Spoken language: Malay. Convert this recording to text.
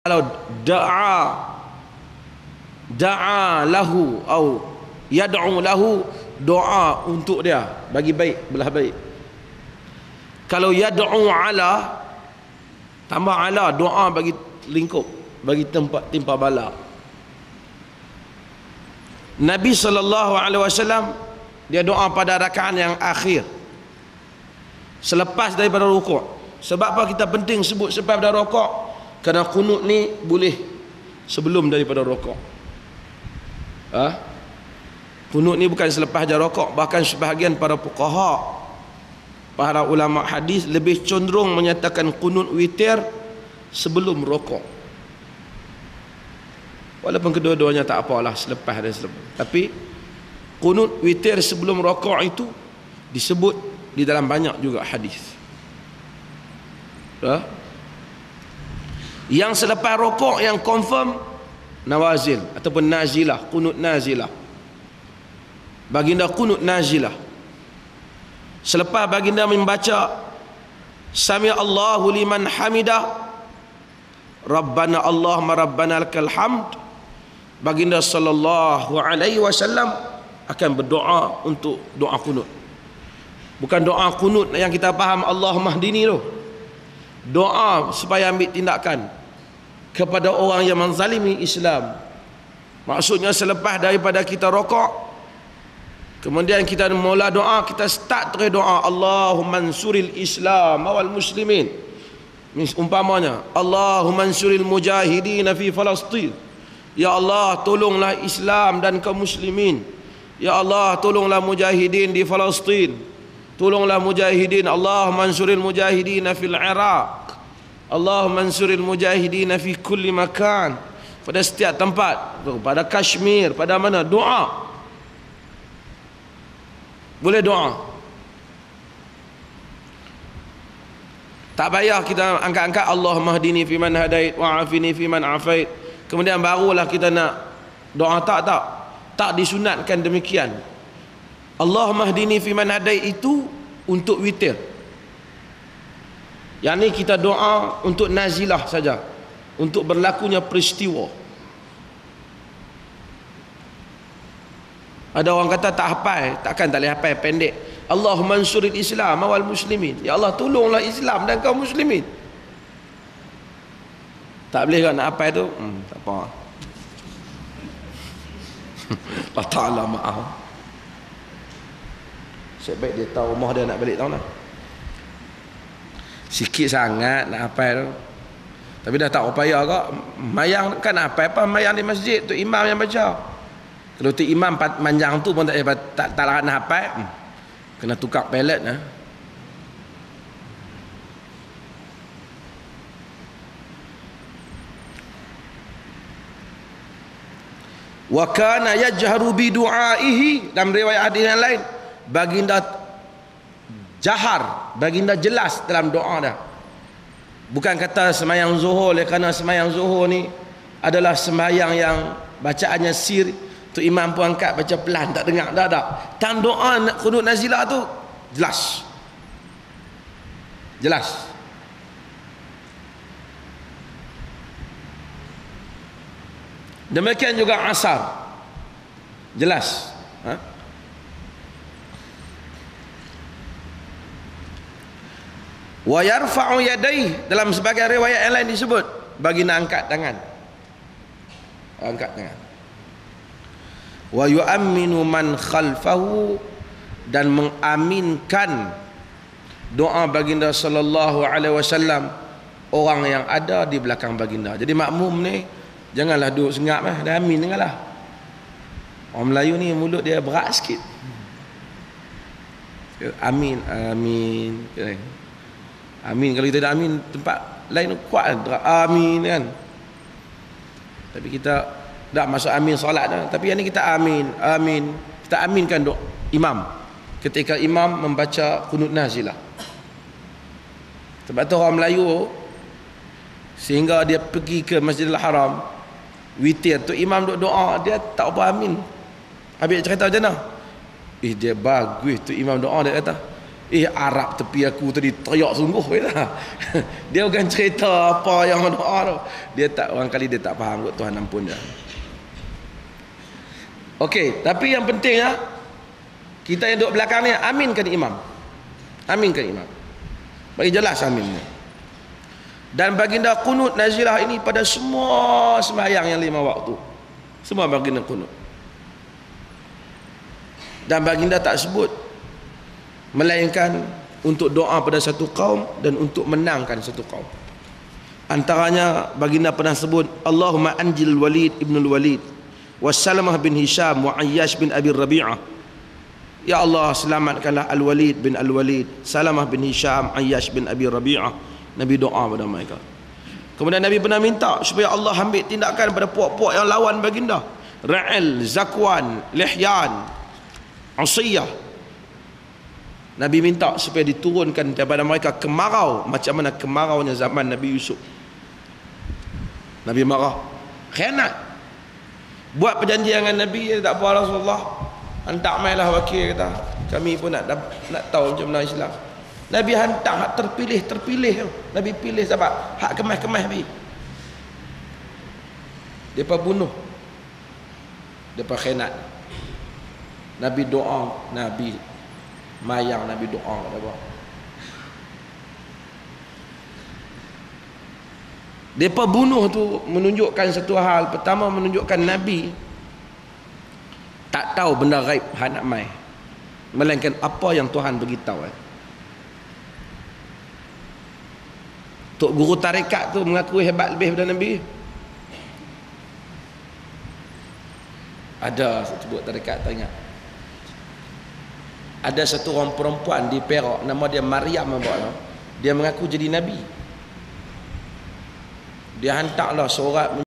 Kalau da'a lahu atau yad'u lahu, doa untuk dia bagi baik, belah baik. Kalau yad'u ala, tambah ala, doa bagi lingkup, bagi tempat timpa bala. Nabi SAW dia doa pada rakaat yang akhir selepas daripada rukuk. Sebab apa kita penting sebut selepas daripada rukuk? Kerana kunut ni boleh sebelum daripada rukuk. Kunut ni bukan selepas dia rukuk. Bahkan sebahagian para fuqaha, para ulama hadis lebih cenderung menyatakan kunut witir sebelum rukuk. Walaupun kedua-duanya tak apalah, selepas dan selepas. Tapi kunut witir sebelum rukuk itu disebut di dalam banyak juga hadis. Yang selepas rukuk yang confirm nawazil ataupun nazilah, kunut nazilah. Baginda kunut nazilah selepas baginda membaca Sami Allahu liman hamidah, Rabbana Allahumma Rabbana lakal hamd, baginda sallallahu alaihi wasallam akan berdoa untuk doa kunut. Bukan doa kunut yang kita faham Allahumma hdini tu. Doa supaya ambil tindakan kepada orang yang menzalimi Islam. Maksudnya selepas daripada kita rokok, kemudian kita mula doa, kita start terus doa Allahumma ansuril Islam wal muslimin. Umpamanya Allahumma ansuril mujahidin fi Palestin, ya Allah tolonglah Islam dan kaum muslimin. Ya Allah tolonglah mujahidin di Palestin, tolonglah mujahidin. Allahumma ansuril mujahidin fil Iraq, Allahumma ansuril mujahidin fi kulli makan. Pada setiap tempat, pada Kashmir, pada mana, doa. Boleh doa. Tak payah kita angkat-angkat Allahumma hdini fi man hadait wa afini fi man afait, kemudian barulah kita nak doa. Tak disunatkan demikian. Allahumma hdini fi man hadait itu untuk witir. Yang ni kita doa untuk nazilah saja, untuk berlakunya peristiwa. Ada orang kata tak hafal, takkan tak boleh hafal, pendek. Allahumma ansuril Islam wal muslimin, ya Allah tolonglah Islam dan kaum muslimin. Tak boleh kan nak hafal tu? Tak apa. Allah Ta'ala maaf. Sebaik dia tahu rumah dia nak balik tahun lah. Sikit sangat nak hafal tu. Tapi dah tak upaya kok. Mayang kan nak hafal apa? Mayang di masjid tu imam yang baca. Kalau tu imam panjang tu pun tak larat nak hafal, kena tukar pelet lah. Wa kana yajharu bi du'aihi, dalam riwayat hadis yang lain baginda jahar, baginda jelas dalam doa dah. Bukan kata semayang zuhur, kerana semayang zuhur ni adalah sembahyang yang bacaannya sir, tu imam pun angkat baca pelan, tak dengar, tak. Dalam doa kunut nazilah tu jelas. Jelas. Demikian juga asar. Jelas. Wa yarfa'u yadayhi, dalam sebagian riwayat yang lain disebut baginda angkat tangan. Angkat tangan. Wa yu'amminu man khalfahu, dan mengaminkan doa baginda sallallahu alaihi wasallam orang yang ada di belakang baginda. Jadi makmum ni janganlah duduk sengap dah, amin janganlah. Orang Melayu ni mulut dia berat sikit. Amin, amin. Amin, kalau kita dah amin tempat lain kuat kan, amin kan. Tapi kita tak masuk amin solat dah. Tapi yang ni kita amin, amin. Kita aminkan doa imam ketika imam membaca kunut nazilah. Sebab tu orang Melayu sehingga dia pergi ke Masjidil Haram witir tu, imam duk doa, dia tak apa amin. Habis cerita macam mana? Dia bagus tu imam doa, dia kata Arab tepi aku tadi teriak sungguh lah. Dia bukan cerita apa yang doa tu. Dia tak, orang kali dia tak faham kot, Tuhan ampun dia. Okey, tapi yang pentingnya kita yang duduk belakang ni aminkan imam. Aminkan imam. Bagi jelas aminnya. Dan baginda kunut nazilah ini pada semua sembahyang yang 5 waktu. Semua baginda kunut. Dan baginda tak sebut melainkan untuk doa pada satu kaum dan untuk menangkan satu kaum. Antaranya baginda pernah sebut Allahumma anjil Walid ibn al-Walid wa Salamah bin Hisham wa Ayyash bin Abi Rabi'ah. Ya Allah, selamatkanlah Al-Walid bin Al-Walid, Salamah bin Hisham, Ayyash bin Abi Rabi'ah. Nabi doa pada mereka. Kemudian Nabi pernah minta supaya Allah ambil tindakan pada puak-puak yang lawan baginda. Ra'il, Zakwan, Lihyan, Usiyah. Nabi minta supaya diturunkan daripada mereka kemarau macam mana kemaraunya zaman Nabi Yusuf. Nabi marah, khianat. Buat perjanjian dengan Nabi, tak apa Rasulullah, hantar mailah wakil, kata kami pun nak tahu macam mana Islam. Nabi hantar hak terpilih. Nabi pilih sahabat hak kemas-kemas Nabi. Depa bunuh, depa khianat. Nabi doa, Nabi mayang, Nabi doa kat apa? Depa bunuh tu menunjukkan satu hal. Pertama, menunjukkan Nabi tak tahu benda gaib hak nak mai, melainkan apa yang Tuhan beritahu. Tok guru tarekat tu mengaku hebat lebih daripada Nabi. Ada sebut tarekat, tak ingat. Ada satu orang perempuan di Perak, nama dia Maryam apa. Dia mengaku jadi Nabi. Dia hantarlah surat